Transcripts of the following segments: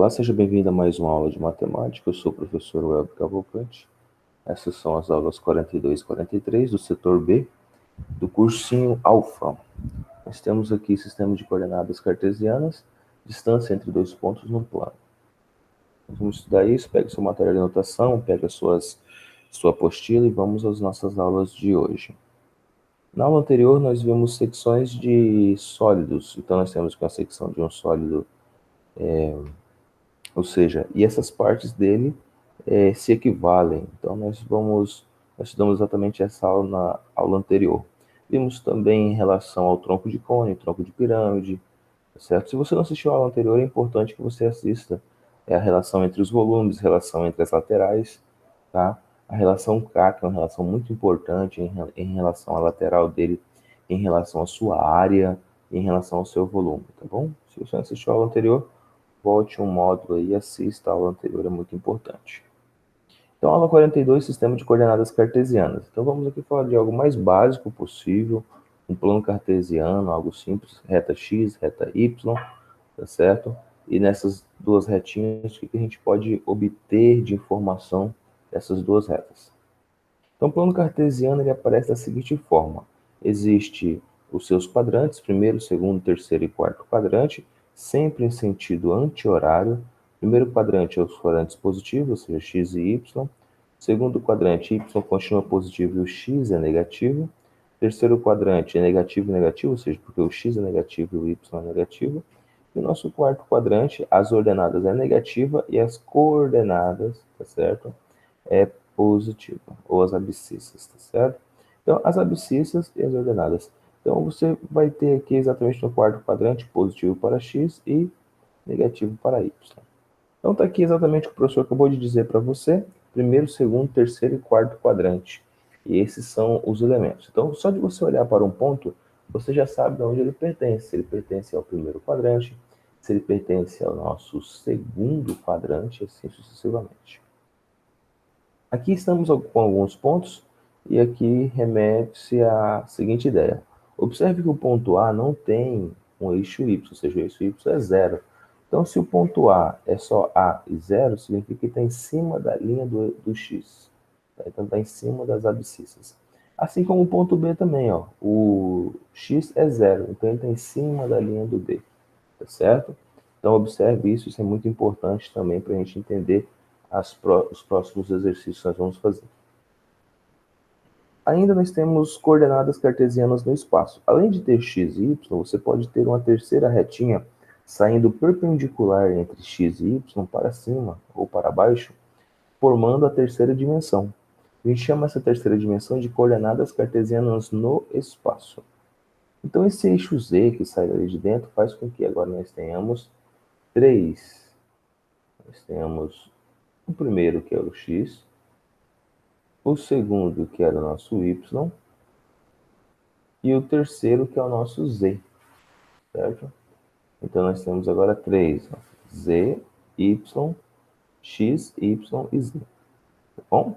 Olá, seja bem-vindo a mais uma aula de matemática. Eu sou o professor Welber Cavalcante. Essas são as aulas 42 e 43 do setor B do cursinho Alfa. Nós temos aqui sistema de coordenadas cartesianas, distância entre dois pontos no plano. Vamos estudar isso, pega seu material de anotação, pega sua apostila e vamos às nossas aulas de hoje. Na aula anterior, nós vimos secções de sólidos. Então, nós temos aqui uma secção de um sólido, ou seja, e essas partes dele se equivalem. Então, nós estudamos exatamente essa aula na aula anterior. Vimos também em relação ao tronco de cone, tronco de pirâmide, certo? Se você não assistiu a aula anterior, é importante que você assista. É a relação entre os volumes, a relação entre as laterais, tá? A relação K, que é uma relação muito importante em relação à lateral dele, em relação à sua área, em relação ao seu volume, tá bom? Se você não assistiu a aula anterior, volte um módulo aí e assista a aula anterior, é muito importante. Então, aula 42, sistema de coordenadas cartesianas. Então, vamos aqui falar de algo mais básico possível, um plano cartesiano, algo simples, reta x, reta y, tá certo? E nessas duas retinhas, o que a gente pode obter de informação dessas duas retas? Então, o plano cartesiano ele aparece da seguinte forma. Existe os seus quadrantes, primeiro, segundo, terceiro e quarto quadrante, sempre em sentido anti-horário. Primeiro quadrante é os quadrantes positivos, ou seja, x e y. Segundo quadrante, y continua positivo e o x é negativo. Terceiro quadrante é negativo e negativo, ou seja, porque o x é negativo e o y é negativo. E o nosso quarto quadrante, as ordenadas é negativa e as coordenadas, tá certo? É positiva, ou as abscissas, tá certo? Então, as abscissas e as ordenadas. Então, você vai ter aqui exatamente no quarto quadrante positivo para x e negativo para y. Então, está aqui exatamente o que o professor acabou de dizer para você, primeiro, segundo, terceiro e quarto quadrante. E esses são os elementos. Então, só de você olhar para um ponto, você já sabe de onde ele pertence. Se ele pertence ao primeiro quadrante, se ele pertence ao nosso segundo quadrante, assim sucessivamente. Aqui estamos com alguns pontos, e aqui remete-se à seguinte ideia. Observe que o ponto A não tem um eixo Y, ou seja, o eixo Y é zero. Então, se o ponto A é só A e zero, significa que está em cima da linha do X. Tá? Então, está em cima das abscissas. Assim como o ponto B também, ó, o X é zero, então ele está em cima da linha do D. Tá certo? Então, observe isso, isso é muito importante também para a gente entender os próximos exercícios que nós vamos fazer. Ainda nós temos coordenadas cartesianas no espaço. Além de ter x e y, você pode ter uma terceira retinha saindo perpendicular entre x e y para cima ou para baixo, formando a terceira dimensão. A gente chama essa terceira dimensão de coordenadas cartesianas no espaço. Então, esse eixo z que sai dali de dentro faz com que agora nós tenhamos três. Nós temos o primeiro, que é o x, o segundo, que era o nosso y, e o terceiro, que é o nosso z, certo? Então, nós temos agora três, ó, z, y, x, y e z, tá bom?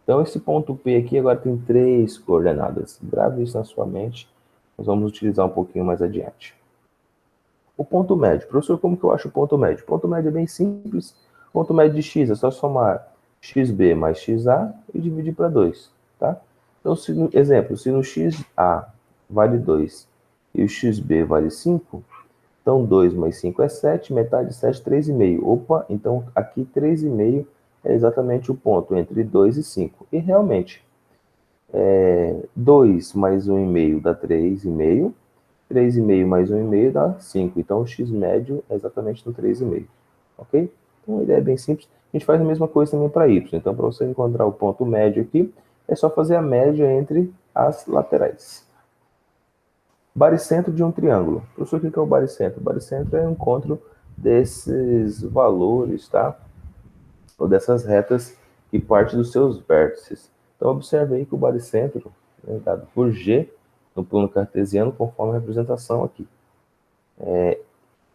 Então, esse ponto P aqui agora tem três coordenadas. Grave isso na sua mente, nós vamos utilizar um pouquinho mais adiante. O ponto médio. Professor, como que eu acho o ponto médio? O ponto médio é bem simples. O ponto médio de x é só somar xb mais xa e dividir para 2, tá? Então, exemplo, se no xa vale 2 e o xb vale 5, então 2 mais 5 é 7, metade de 7, 3,5. Opa, então aqui 3,5 é exatamente o ponto entre 2 e 5. E realmente, 2 mais 1,5 dá 3,5. 3,5 mais 1,5 dá 5. Então, o x médio é exatamente no 3,5. Ok? Então, a ideia é bem simples. A gente faz a mesma coisa também para y. Então, para você encontrar o ponto médio aqui, é só fazer a média entre as laterais. Baricentro de um triângulo. Professor, o que é o baricentro? O baricentro é o encontro desses valores, tá? Ou dessas retas que partem dos seus vértices. Então, observe aí que o baricentro, né, dado por G, no plano cartesiano, conforme a representação aqui.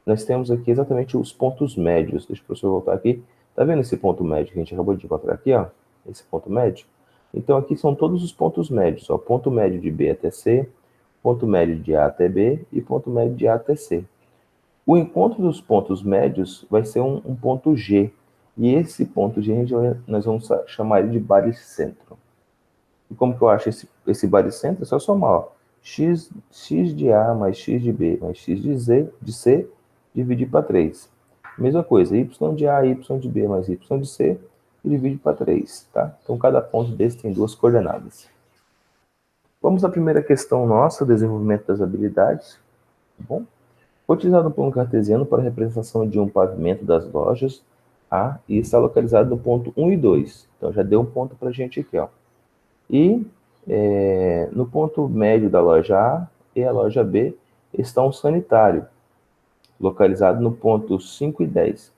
Nós temos aqui exatamente os pontos médios. Deixa o professor voltar aqui. Tá vendo esse ponto médio que a gente acabou de encontrar aqui, ó? Esse ponto médio? Então, aqui são todos os pontos médios, ó. Ponto médio de B até C, ponto médio de A até B e ponto médio de A até C. O encontro dos pontos médios vai ser um ponto G. E esse ponto G nós vamos chamar ele de baricentro. E como que eu acho esse baricentro? É só somar, ó. X de A mais X de B mais X de C, dividir para 3. Mesma coisa, Y de A, Y de B mais Y de C, e divide para 3, tá? Então, cada ponto desse tem duas coordenadas. Vamos à primeira questão nossa, desenvolvimento das habilidades. Tá bom? Foi utilizado um plano cartesiano para a representação de um pavimento das lojas A e está localizado no ponto 1 e 2. Então, já deu um ponto para a gente aqui, ó. E no ponto médio da loja A e a loja B está um sanitário, localizado no ponto 5 e 10.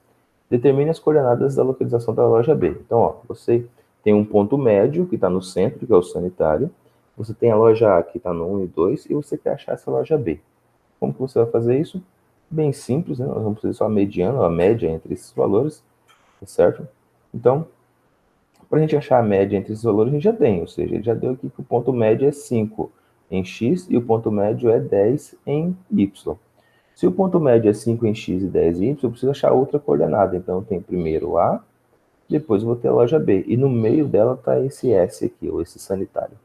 Determine as coordenadas da localização da loja B. Então, ó, você tem um ponto médio, que está no centro, que é o sanitário. Você tem a loja A, que está no 1 e 2, e você quer achar essa loja B. Como que você vai fazer isso? Bem simples, né? Nós vamos fazer só a mediana, a média entre esses valores, tá certo? Então, para a gente achar a média entre esses valores, a gente já tem, ou seja, ele já deu aqui que o ponto médio é 5 em x e o ponto médio é 10 em y. Se o ponto médio é 5 em x e 10 em y, eu preciso achar outra coordenada. Então, tem primeiro A, depois eu vou ter a loja B. E no meio dela está esse S aqui, ou esse sanitário.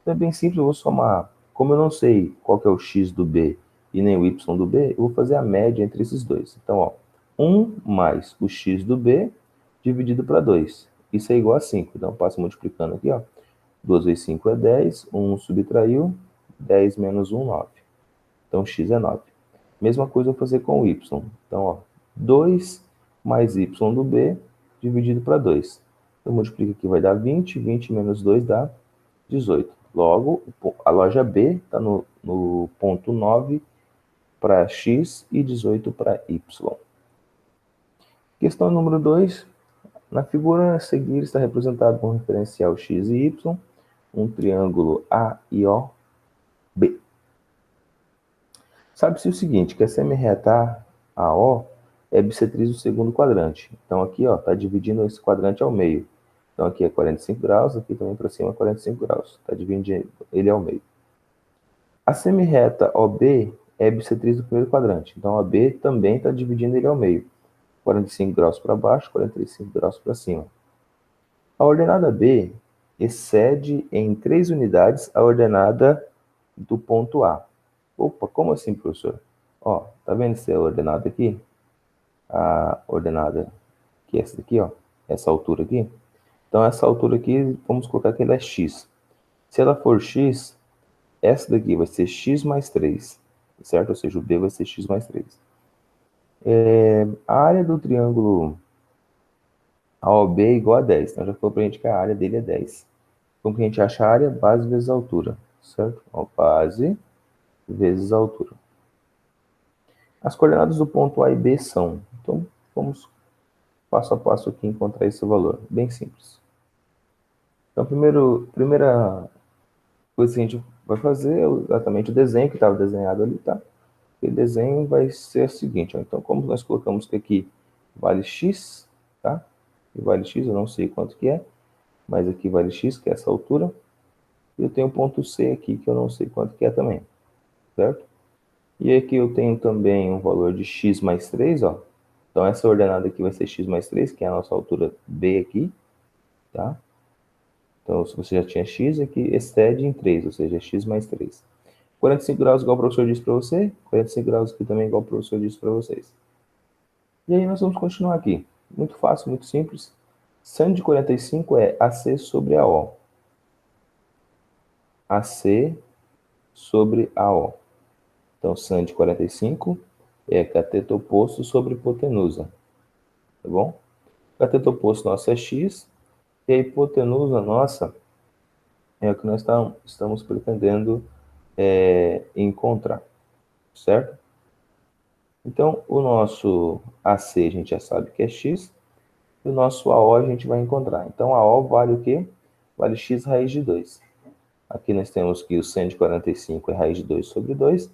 Então, é bem simples, eu vou somar. Como eu não sei qual que é o x do B e nem o y do B, eu vou fazer a média entre esses dois. Então, ó, 1 mais o x do B dividido para 2. Isso é igual a 5. Então, eu passo multiplicando aqui, ó. 2 vezes 5 é 10, 1 subtraiu, 10 menos 1, 9. Então, x é 9. Mesma coisa eu vou fazer com o y. Então, ó, 2 mais y do B dividido para 2. Então, multiplica aqui, vai dar 20. 20 menos 2 dá 18. Logo, a loja B está no ponto 9 para x e 18 para y. Questão número 2. Na figura a seguir está representado com referencial x e y, um triângulo AIOB. Sabe-se o seguinte, que a semi-reta AO é bissetriz do segundo quadrante. Então aqui está dividindo esse quadrante ao meio. Então aqui é 45 graus, aqui também para cima é 45 graus. Está dividindo ele ao meio. A semi-reta OB é bissetriz do primeiro quadrante. Então a B também está dividindo ele ao meio. 45 graus para baixo, 45 graus para cima. A ordenada B excede em 3 unidades a ordenada do ponto A. Opa, como assim, professor? Ó, tá vendo essa ordenada aqui? A ordenada que é essa daqui, ó. Essa altura aqui. Então, essa altura aqui, vamos colocar que ela é x. Se ela for x, essa daqui vai ser x mais 3, certo? Ou seja, o B vai ser x mais 3. A área do triângulo AOB é igual a 10. Então, já falou pra gente que a área dele é 10. Como que a gente acha a área? Base vezes a altura, certo? Ó, base vezes a altura. As coordenadas do ponto A e B são... Então, vamos passo a passo aqui encontrar esse valor. Bem simples. Então, primeira coisa que a gente vai fazer é exatamente o desenho que estava desenhado ali, tá? O desenho vai ser o seguinte, ó. Então, como nós colocamos que aqui vale x, tá? E vale x, eu não sei quanto que é, mas aqui vale x, que é essa altura. E eu tenho o ponto C aqui, que eu não sei quanto que é também, certo? E aqui eu tenho também um valor de x mais 3, ó. Então, essa ordenada aqui vai ser x mais 3, que é a nossa altura B aqui, tá? Então, se você já tinha x, aqui excede em 3, ou seja, x mais 3. 45 graus igual o professor disse para você, 45 graus aqui também igual o professor disse para vocês. E aí nós vamos continuar aqui. Muito fácil, muito simples. Sin de 45 é AC sobre AO. AC sobre AO. Então, sin de 45 é cateto oposto sobre hipotenusa. Tá bom? Cateto oposto nosso é x, e a hipotenusa nossa é o que nós estamos pretendendo encontrar, certo? Então, o nosso AC a gente já sabe que é x, e o nosso AO a gente vai encontrar. Então, AO vale o quê? Vale x raiz de 2. Aqui nós temos que o sin de 45 é raiz de 2 sobre 2.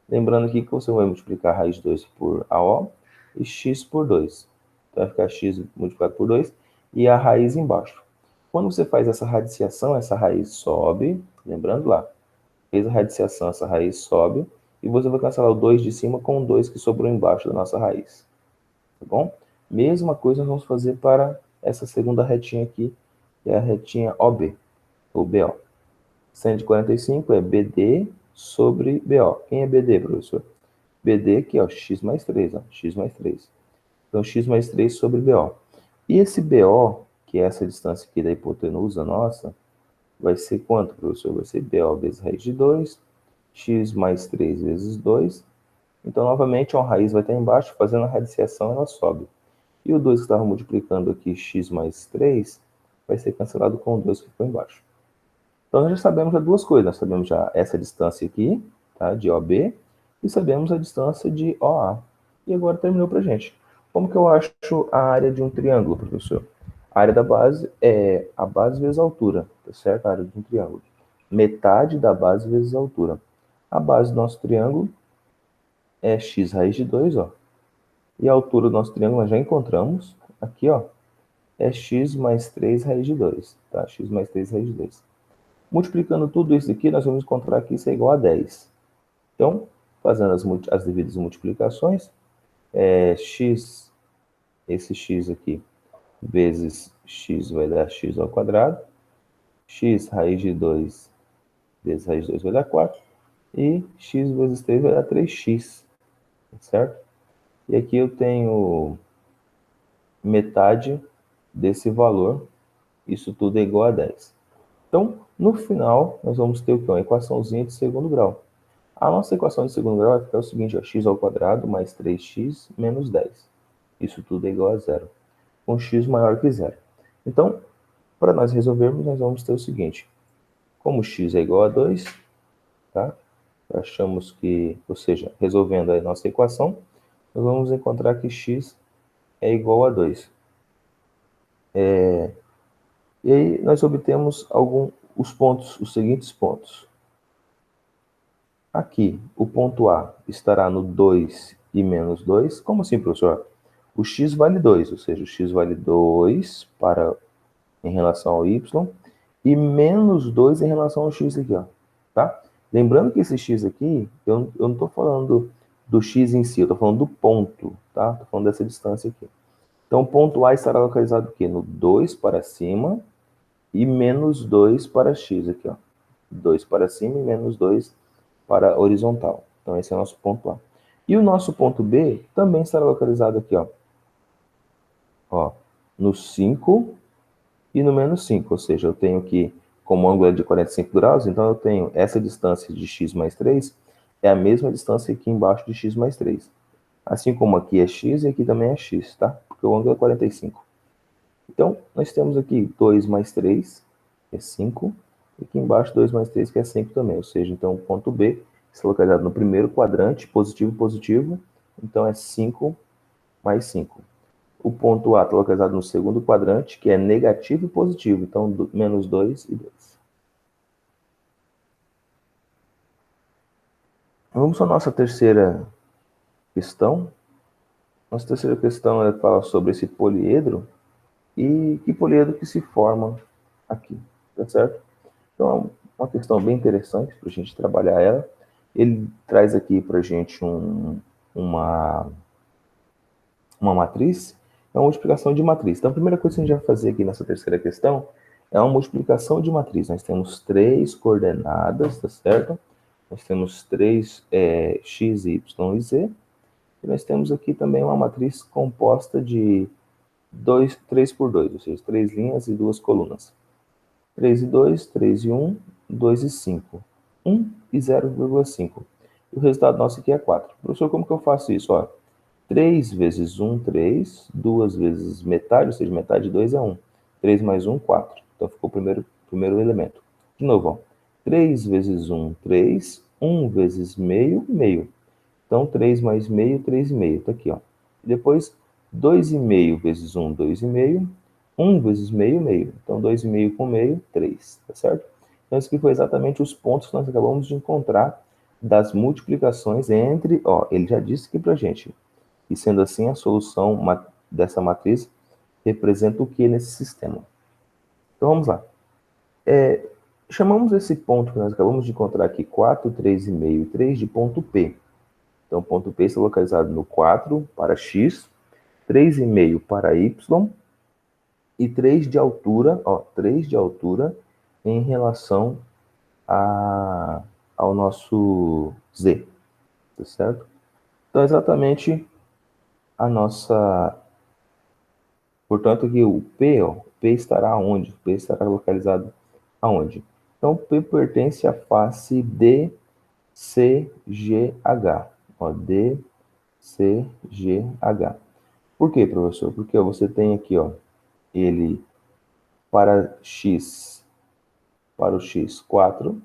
Lembrando aqui que você vai multiplicar a raiz de 2 por AO e x por 2. Então, vai ficar x multiplicado por 2 e a raiz embaixo. Quando você faz essa radiciação, essa raiz sobe, lembrando lá, fez a radiciação, essa raiz sobe, e você vai cancelar o 2 de cima com o 2 que sobrou embaixo da nossa raiz. Tá bom? Mesma coisa nós vamos fazer para essa segunda retinha aqui, que é a retinha OB, ou BO. 145 é BD sobre BO. Quem é BD, professor? BD aqui, ó, x mais 3, ó, x mais 3. Então, x mais 3 sobre BO. E esse BO, que é essa distância aqui da hipotenusa nossa, vai ser quanto, professor? Vai ser BO vezes raiz de 2, x mais 3 vezes 2. Então, novamente, uma raiz vai estar embaixo, fazendo a radiciação, ela sobe. E o 2 que estava multiplicando aqui, x mais 3, vai ser cancelado com o 2 que ficou embaixo. Então, nós já sabemos já duas coisas. Nós sabemos já essa distância aqui, tá, de OB, e sabemos a distância de OA. E agora terminou para a gente. Como que eu acho a área de um triângulo, professor? A área da base é a base vezes a altura, tá certo? A área de um triângulo. Metade da base vezes a altura. A base do nosso triângulo é x raiz de 2, ó. E a altura do nosso triângulo nós já encontramos. Aqui, ó, é x mais 3 raiz de 2, tá? X mais 3 raiz de 2. Multiplicando tudo isso aqui, nós vamos encontrar que isso é igual a 10. Então, fazendo as devidas multiplicações, x, esse x aqui, vezes x vai dar x ao quadrado, x raiz de 2 vezes raiz de 2 vai dar 4, e x vezes 3 vai dar 3x, certo? E aqui eu tenho metade desse valor, isso tudo é igual a 10. Então, no final, nós vamos ter o quê? Uma equaçãozinha de segundo grau. A nossa equação de segundo grau vai ficar o seguinte, ó, x ao quadrado mais 3x menos 10. Isso tudo é igual a zero, com x maior que zero. Então, para nós resolvermos, nós vamos ter o seguinte, como x é igual a 2, tá? Achamos que, ou seja, resolvendo a nossa equação, nós vamos encontrar que x é igual a 2. E aí nós obtemos os seguintes pontos. Aqui, o ponto A estará no 2 e menos 2. Como assim, professor? O x vale 2, ou seja, o x vale 2 em relação ao y e menos 2 em relação ao x aqui, ó, tá? Lembrando que esse x aqui, eu não estou falando do x em si, eu estou falando do ponto, tá? Estou falando dessa distância aqui. Então, o ponto A estará localizado aqui no 2 para cima e menos 2 para x aqui, ó. 2 para cima e menos 2 para a horizontal. Então, esse é o nosso ponto A. E o nosso ponto B também estará localizado aqui, ó, no 5 e no menos 5. Ou seja, eu tenho aqui, como o ângulo é de 45 graus, então eu tenho essa distância de x mais 3, é a mesma distância aqui embaixo de x mais 3. Assim como aqui é x e aqui também é x, tá? Porque o ângulo é 45. Então, nós temos aqui 2 mais 3, que é 5, e aqui embaixo 2 mais 3, que é 5 também. Ou seja, então o ponto B está localizado no primeiro quadrante, positivo, positivo, então é 5 mais 5. O ponto A está localizado no segundo quadrante, que é negativo e positivo, então menos 2 e 2. Vamos à nossa terceira questão. Nossa terceira questão fala sobre esse poliedro e que poliedro que se forma aqui, tá certo? Então, é uma questão bem interessante para a gente trabalhar ela. Ele traz aqui para a gente uma matriz, é uma multiplicação de matriz. Então, a primeira coisa que a gente vai fazer aqui nessa terceira questão é uma multiplicação de matriz. Nós temos três coordenadas, tá certo? Nós temos três x, y e z. E nós temos aqui também uma matriz composta de 3 por 2, ou seja, 3 linhas e 2 colunas. 3 e 2, 3 e 1, 2 e 5. 1 e 0,5. E o resultado nosso aqui é 4. Professor, como que eu faço isso? Ó, 3 vezes 1, 3. 2 vezes metade, ou seja, metade de 2 é 1. 3 mais 1, 4. Então ficou o primeiro elemento. De novo, ó, 3 vezes 1, 3. 1 vezes meio, meio. Então, 3 mais meio, 3,5. Está aqui, ó. E depois, 2,5 vezes 1, 2,5. 1 vezes meio, meio. Então, 2,5 com meio, 3. Tá certo? Então, isso aqui foi exatamente os pontos que nós acabamos de encontrar das multiplicações entre... Ó, ele já disse aqui pra gente. E sendo assim, a solução dessa matriz representa o que nesse sistema? Então, vamos lá. Chamamos esse ponto que nós acabamos de encontrar aqui, 4, 3,5 e 3, de ponto P. Então, o ponto P está localizado no 4 para x, 3,5 para y e 3 de altura, ó, 3 de altura em relação ao nosso z, tá certo? Então, exatamente a nossa... Portanto, aqui o P, ó, P estará onde? O P estará localizado aonde? Então, o P pertence à face DCGH. Ó, DCGH. Por quê, professor? Porque ó, você tem aqui, ó, ele para x, para o x 4,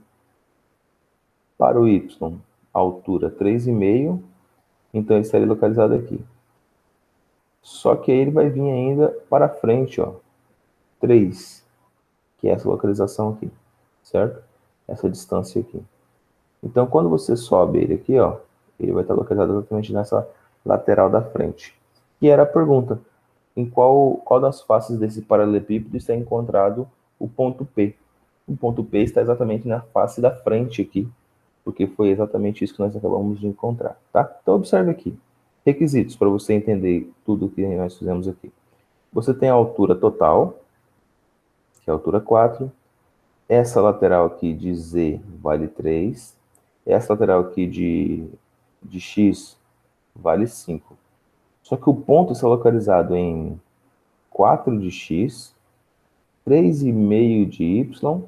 para o y, altura 3,5, então ele estaria localizado aqui. Só que aí ele vai vir ainda para frente, ó, 3, que é essa localização aqui, certo? Essa distância aqui. Então, quando você sobe ele aqui, ó, ele vai estar localizado exatamente nessa lateral da frente. E era a pergunta, em qual das faces desse paralelepípedo está encontrado o ponto P? O ponto P está exatamente na face da frente aqui, porque foi exatamente isso que nós acabamos de encontrar, tá? Então, observe aqui. Requisitos para você entender tudo o que nós fizemos aqui. Você tem a altura total, que é a altura 4. Essa lateral aqui de Z vale 3. Essa lateral aqui de X vale 5. Só que o ponto está localizado em 4 de X, 3,5 de Y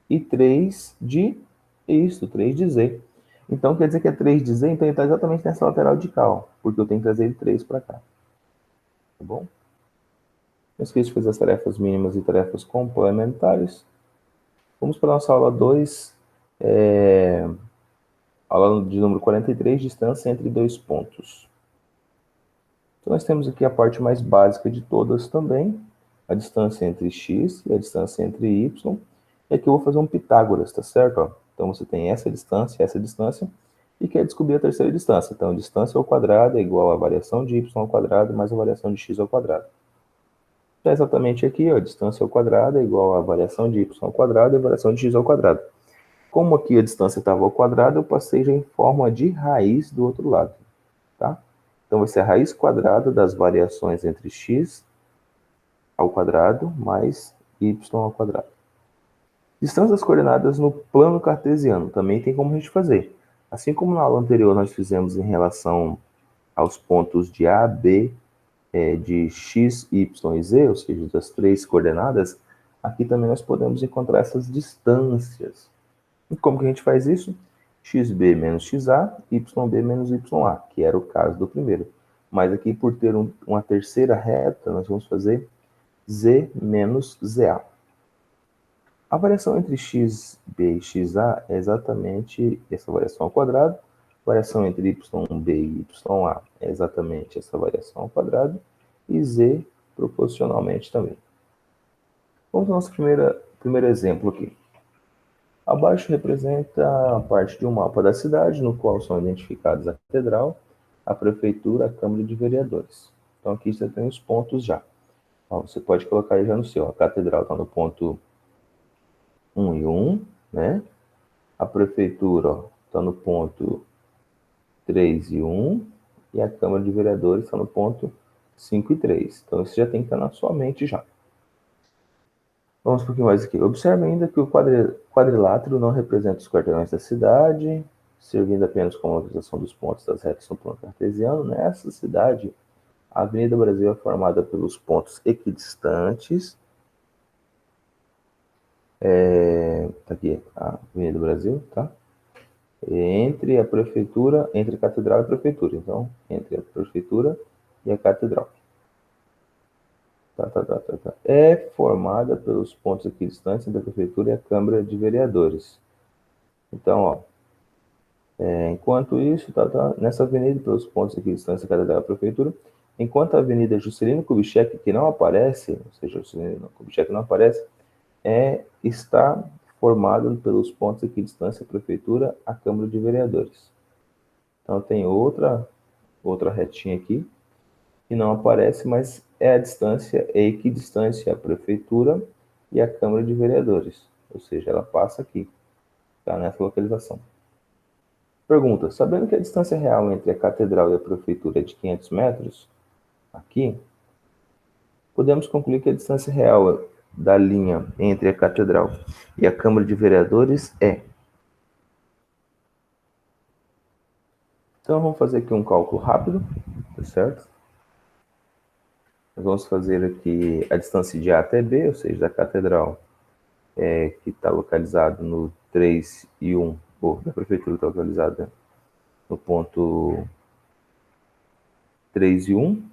e 3 de isso, 3 de Z. Então quer dizer que é 3 de Z, então ele está exatamente nessa lateral de cá, ó, porque eu tenho que trazer ele 3 para cá. Tá bom? Não esqueça de fazer as tarefas mínimas e tarefas complementares. Vamos para a nossa aula 2, aula de número 43, distância entre dois pontos. Então nós temos aqui a parte mais básica de todas também, a distância entre x e a distância entre y. E aqui eu vou fazer um Pitágoras, tá certo? Ó, então você tem essa distância, e quer descobrir a terceira distância. Então, distância ao quadrado é igual a variação de y ao quadrado mais a variação de x ao quadrado. Então, exatamente aqui, ó, distância ao quadrado é igual a variação de y ao quadrado e a variação de x ao quadrado. Como aqui a distância estava ao quadrado, eu passei já em forma de raiz do outro lado, tá? Então, vai ser a raiz quadrada das variações entre x ao quadrado mais y ao quadrado. Distâncias coordenadas no plano cartesiano. Também tem como a gente fazer. Assim como na aula anterior nós fizemos em relação aos pontos de A, B, de x, y e z, ou seja, das três coordenadas, aqui também nós podemos encontrar essas distâncias. E como que a gente faz isso? xb menos xa, yb menos ya, que era o caso do primeiro. Mas aqui, por ter uma terceira reta, nós vamos fazer z menos za. A variação entre xb e xa é exatamente essa variação ao quadrado. A variação entre yb e ya é exatamente essa variação ao quadrado. E z proporcionalmente também. Vamos ao nosso primeiro exemplo aqui. Abaixo representa a parte de um mapa da cidade, no qual são identificados a catedral, a prefeitura, a Câmara de Vereadores. Então aqui você tem os pontos já. Então, você pode colocar aí já no seu. A catedral está no ponto 1 e 1, né? A prefeitura está no ponto 3 e 1, e a Câmara de Vereadores está no ponto 5 e 3. Então isso já tem que estar na sua mente já. Vamos um pouquinho mais aqui. Observe ainda que o quadrilátero não representa os quarteirões da cidade, servindo apenas como localização dos pontos das retas no plano cartesiano. Nessa cidade, a Avenida Brasil é formada pelos pontos equidistantes. Tá aqui a Avenida Brasil, tá? Entre a prefeitura, entre a catedral e a prefeitura. Então, entre a prefeitura e a catedral. É formada pelos pontos equidistantes entre a prefeitura e a Câmara de Vereadores. Então, ó, enquanto isso, nessa avenida, pelos pontos equidistantes da catedral e a prefeitura, enquanto a Avenida Juscelino Kubitschek, que não aparece, ou seja, Juscelino Kubitschek não aparece, está formado pelos pontos equidistância, a prefeitura, a Câmara de Vereadores. Então tem outra retinha aqui, que não aparece, mas é a distância, é equidistância a prefeitura e a Câmara de Vereadores. ou seja, ela passa aqui, tá? Nessa localização. Pergunta, sabendo que a distância real entre a catedral e a prefeitura é de 500 metros, aqui, podemos concluir que a distância real da linha entre a catedral e a Câmara de Vereadores é. Então, vamos fazer aqui um cálculo rápido, tá certo? Nós vamos fazer aqui a distância de A até B, ou seja, da catedral, que está localizado no 3 e 1, ou da prefeitura está localizada no ponto 3 e 1,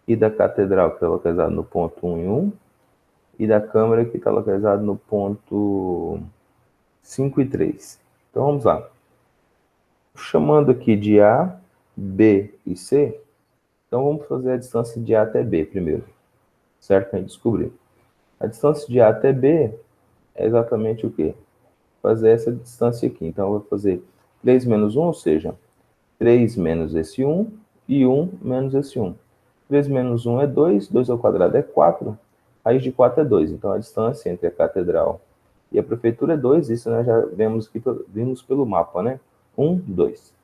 e da catedral, que está localizado no ponto 1 e 1, e da Câmara, que está localizado no ponto 5 e 3. Então, vamos lá. Chamando aqui de A, B e C, então vamos fazer a distância de A até B primeiro, certo? Para a gente descobrir. A distância de A até B é exatamente o quê? Fazer essa distância aqui. Então, eu vou fazer 3 menos 1, ou seja, 3 menos esse 1 e 1 menos esse 1. 3 menos 1 é 2, 2 ao quadrado é 4, raiz de 4 é 2. Então, a distância entre a catedral e a prefeitura é 2, isso nós já vimos pelo mapa, né? 1, 2.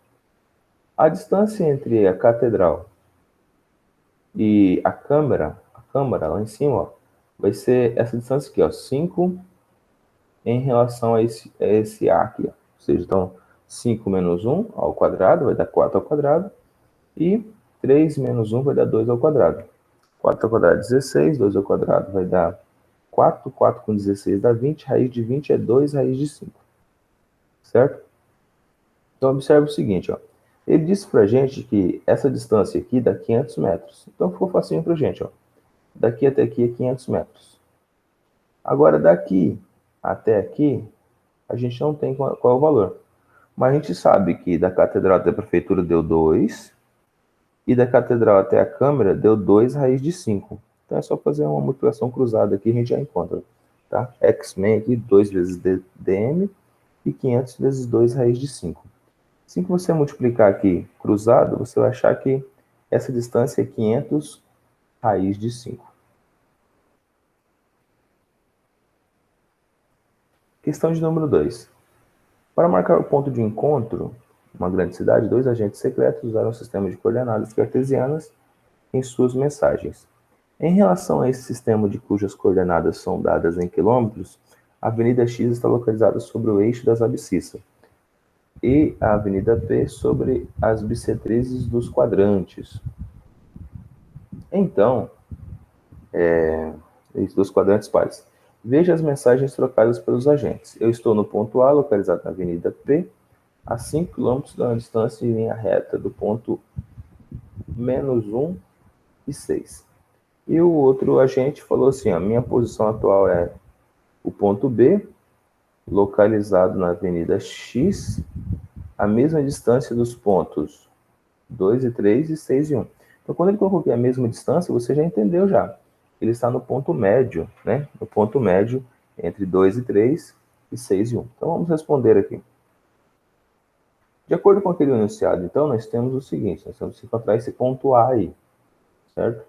A distância entre a catedral e a câmara lá em cima, ó, vai ser essa distância aqui, ó, 5 em relação a esse A aqui, ó. Ou seja, então, 5 menos 1 ao quadrado vai dar 4 ao quadrado, e 3 menos 1 vai dar 2 ao quadrado. 4 ao quadrado é 16, 2 ao quadrado vai dar 4, 4 com 16 dá 20, raiz de 20 é 2, raiz de 5. Certo? Então, observe o seguinte, ó. Ele disse pra gente que essa distância aqui dá 500 metros. Então, ficou facinho pra gente, ó. Daqui até aqui é 500 metros. Agora, daqui até aqui, a gente não tem qual é o valor. Mas a gente sabe que da catedral até a prefeitura deu 2, e da catedral até a câmara deu 2 raiz de 5. Então é só fazer uma multiplicação cruzada aqui, a gente já encontra. Tá? X-Men aqui, 2 vezes dm, e 500 vezes 2 raiz de 5. Assim que você multiplicar aqui cruzado, você vai achar que essa distância é 500 raiz de 5. Questão de número 2. Para marcar o ponto de encontro, uma grande cidade, 2 agentes secretos usaram o sistema de coordenadas cartesianas em suas mensagens. Em relação a esse sistema de cujas coordenadas são dadas em quilômetros, a Avenida X está localizada sobre o eixo das abscissas e a Avenida P sobre as bissetrizes dos quadrantes. Então, dos quadrantes pares. Veja as mensagens trocadas pelos agentes. Eu estou no ponto A, localizado na Avenida P, a 5 km da distância em linha reta do ponto menos 1 e 6. E o outro agente falou assim, a minha posição atual é o ponto B, localizado na Avenida X, a mesma distância dos pontos 2 e 3 e 6 e 1. Então, quando ele colocou aqui a mesma distância, você já entendeu já. Ele está no ponto médio, né? No ponto médio entre 2 e 3 e 6 e 1. Então, vamos responder aqui. De acordo com aquele enunciado, então, nós temos o seguinte, nós temos que encontrar esse ponto A aí, certo?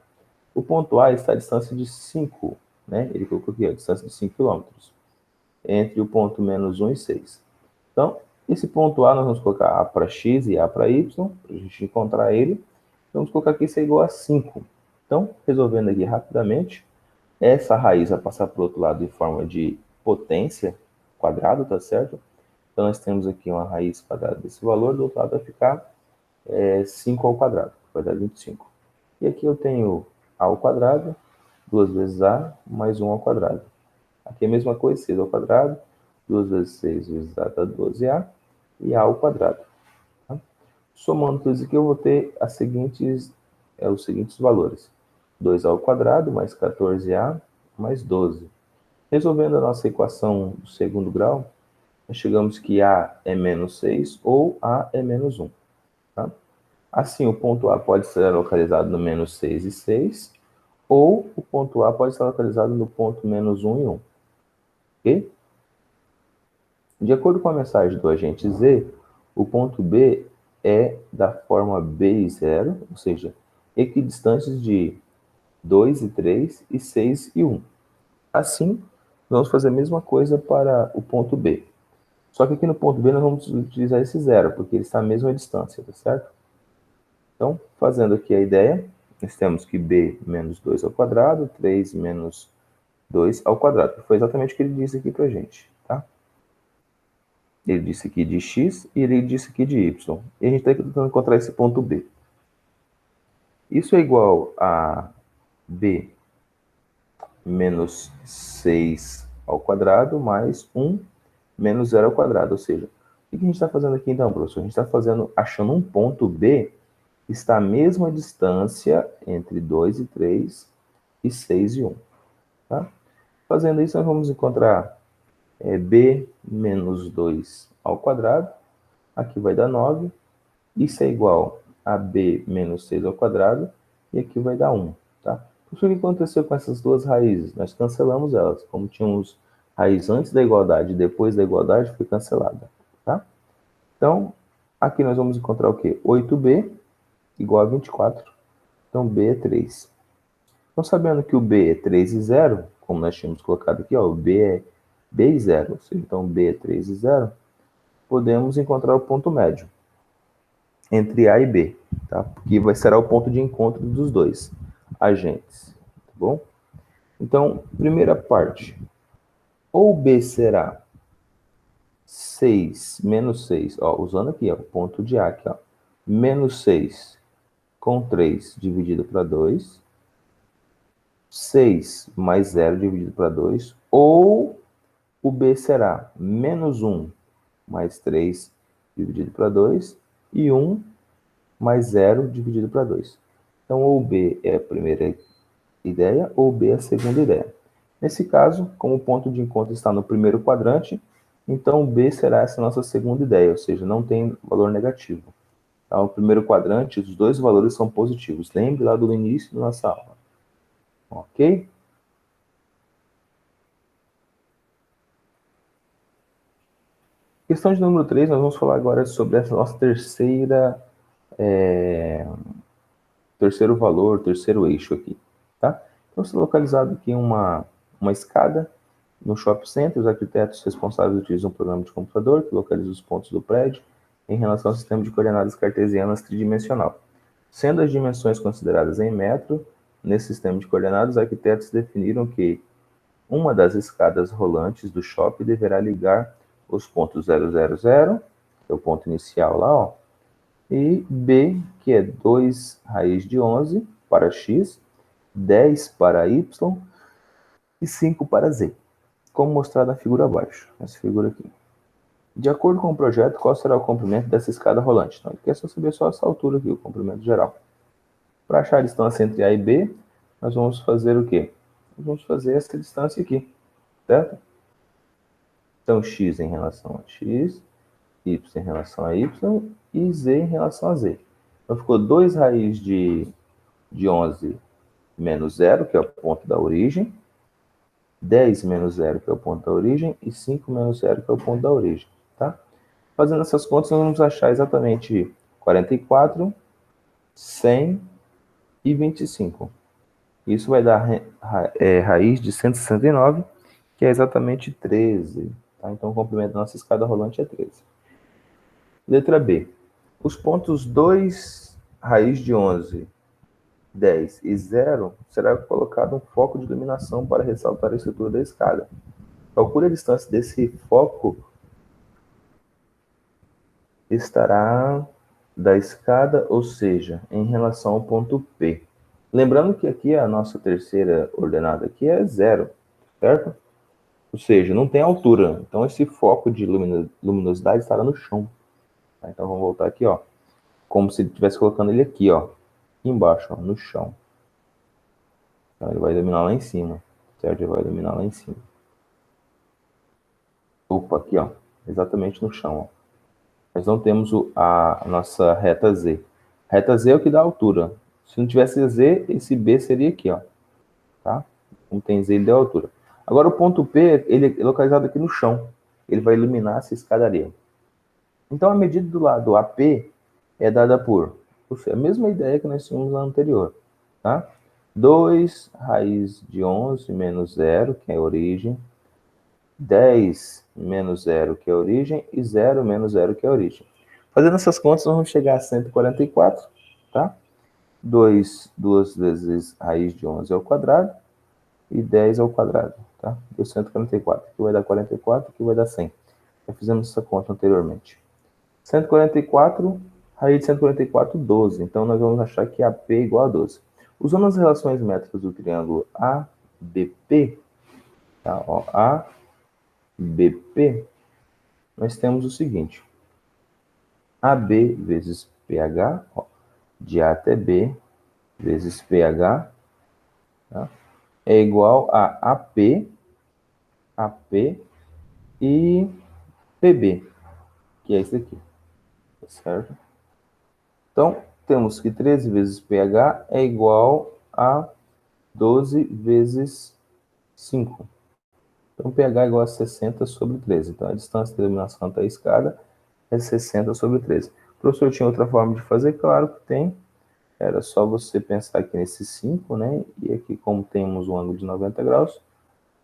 O ponto A está à distância de 5, né? Ele colocou aqui a distância de 5 km, entre o ponto menos 1 e 6. Então, esse ponto A nós vamos colocar A para X e A para Y, para a gente encontrar ele. Vamos colocar aqui isso é igual a 5. Então, resolvendo aqui rapidamente, essa raiz vai passar para o outro lado em forma de potência quadrado, tá certo? Então, nós temos aqui uma raiz quadrada desse valor, do outro lado vai ficar 5 ao quadrado, vai dar 25. E aqui eu tenho A ao quadrado, 2 vezes A, mais 1 ao quadrado. Aqui é a mesma coisa, 6 ao quadrado, 2 vezes 6 vezes A dá 12A, e A ao quadrado. Tá? Somando tudo isso aqui, eu vou ter os seguintes valores. 2A ao quadrado, mais 14A, mais 12. Resolvendo a nossa equação do segundo grau, nós chegamos que A é menos 6 ou A é menos 1. Tá? Assim, o ponto A pode ser localizado no menos 6 e 6, ou o ponto A pode estar localizado no ponto menos 1 e 1. Ok? De acordo com a mensagem do agente Z, o ponto B é da forma B e 0, ou seja, equidistantes de 2 e 3 e 6 e 1. Assim, vamos fazer a mesma coisa para o ponto B. Só que aqui no ponto B nós vamos utilizar esse zero, porque ele está à mesma distância, tá certo? Então, fazendo aqui a ideia, nós temos que b menos 2 ao quadrado, 3 menos 2 ao quadrado. Foi exatamente o que ele disse aqui para a gente, tá? Ele disse aqui de x e ele disse aqui de y. E a gente está tentando encontrar esse ponto B. Isso é igual a b menos 6 ao quadrado mais 1 menos 0 ao quadrado. Ou seja, o que a gente está fazendo aqui então, professor? A gente está achando um ponto B que está à mesma distância entre 2 e 3 e 6 e 1. Tá? Fazendo isso, nós vamos encontrar b menos 2 ao quadrado. Aqui vai dar 9. Isso é igual a b menos 6 ao quadrado. E aqui vai dar 1. Tá? O que aconteceu com essas duas raízes? Nós cancelamos elas. Como tínhamos raiz antes da igualdade e depois da igualdade, foi cancelada. Tá? Então, aqui nós vamos encontrar o quê? 8b igual a 24. Então, b é 3. Então, sabendo que o b é 3 e 0, como nós tínhamos colocado aqui, ó, o b é b e 0, ou seja, então b é 3 e 0, podemos encontrar o ponto médio entre A e B, tá? Que será o ponto de encontro dos dois agentes, tá bom? Então, primeira parte, ou B será 6 menos 6, ó, usando aqui, ó, o ponto de A aqui, ó, menos 6 com 3 dividido para 2, 6 mais 0 dividido para 2, ou o B será menos 1 mais 3 dividido para 2 e 1 mais 0 dividido para 2. Então, ou B é a primeira ideia, ou B é a segunda ideia. Nesse caso, como o ponto de encontro está no primeiro quadrante, então B será essa nossa segunda ideia, ou seja, não tem valor negativo. Então, no primeiro quadrante, os dois valores são positivos. Lembre lá do início da nossa aula. Ok? Questão de número 3, nós vamos falar agora sobre essa nossa terceiro valor, terceiro eixo aqui, tá? Então, está localizado aqui uma escada no shopping center. Os arquitetos responsáveis utilizam um programa de computador que localiza os pontos do prédio em relação ao sistema de coordenadas cartesianas tridimensional. Sendo as dimensões consideradas em metro, nesse sistema de coordenadas, os arquitetos definiram que uma das escadas rolantes do shopping deverá ligar os pontos 000, que é o ponto inicial lá, ó, e B, que é 2 raiz de 11 para x, 10 para y e 5 para z, como mostrado na figura abaixo, essa figura aqui. De acordo com o projeto, qual será o comprimento dessa escada rolante? Então, ele quer só saber só essa altura aqui, o comprimento geral. Para achar a distância entre A e B, nós vamos fazer o quê? Nós vamos fazer essa distância aqui, certo? Então, x em relação a x, y em relação a y e z em relação a z. Então, ficou 2 raiz de 11 menos 0, que é o ponto da origem, 10 menos 0, que é o ponto da origem, e 5 menos 0, que é o ponto da origem, tá? Fazendo essas contas, nós vamos achar exatamente 44, 100 e 25. Isso vai dar raiz de 169, que é exatamente 13. Tá? Então, o comprimento da nossa escada rolante é 13. Letra B. Os pontos 2, raiz de 11, 10 e 0, será colocado um foco de iluminação para ressaltar a estrutura da escada. Calcule a distância desse foco estará da escada, ou seja, em relação ao ponto P. Lembrando que aqui a nossa terceira ordenada aqui é 0, certo? Ou seja, não tem altura. Então, esse foco de luminosidade estará no chão. Tá? Então, vamos voltar aqui, ó. Como se estivesse colocando ele aqui, ó. Aqui embaixo, ó, no chão. Então, ele vai iluminar lá em cima. Certo? Ele vai iluminar lá em cima. Opa, aqui, ó. Exatamente no chão, ó. Nós não temos a nossa reta Z. Reta Z é o que dá altura. Se não tivesse Z, esse B seria aqui, ó. Tá? Não tem Z, ele deu altura. Agora, o ponto P, ele é localizado aqui no chão. Ele vai iluminar essa escadaria. Então, a medida do lado AP é dada por a mesma ideia que nós tínhamos lá anterior. Tá? 2 raiz de 11 menos 0, que é a origem, 10 menos 0, que é a origem, e 0 menos 0, que é a origem. Fazendo essas contas, nós vamos chegar a 144, tá? 2 vezes raiz de 11 ao quadrado, e 10 ao quadrado, tá? Deu 144, que vai dar 44, que vai dar 100. Já fizemos essa conta anteriormente. 144, raiz de 144, 12. Então, nós vamos achar que AP é igual a 12. Usando as relações métricas do triângulo ABP, tá? Ó, ABP, nós temos o seguinte. AB vezes PH, ó, de A até B, vezes PH, tá? É igual a AP e PB, que é isso aqui, tá certo? Então, temos que 13 vezes pH é igual a 12 vezes 5. Então, pH é igual a 60 sobre 13. Então, a distância de eliminação da escada é 60 sobre 13. O professor tinha outra forma de fazer? Claro que tem. Era só você pensar aqui nesse 5, né? E aqui, como temos um ângulo de 90 graus,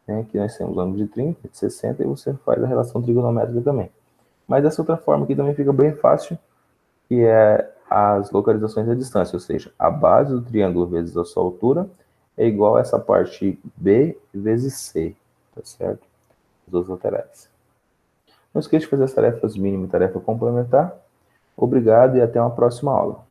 né? Aqui nós temos um ângulo de 30, de 60, e você faz a relação trigonométrica também. Mas essa outra forma aqui também fica bem fácil, que é as localizações da distância, ou seja, a base do triângulo vezes a sua altura é igual a essa parte B vezes C, tá certo? As duas laterais. Não esqueça de fazer as tarefas mínimas e tarefa complementar. Obrigado e até uma próxima aula.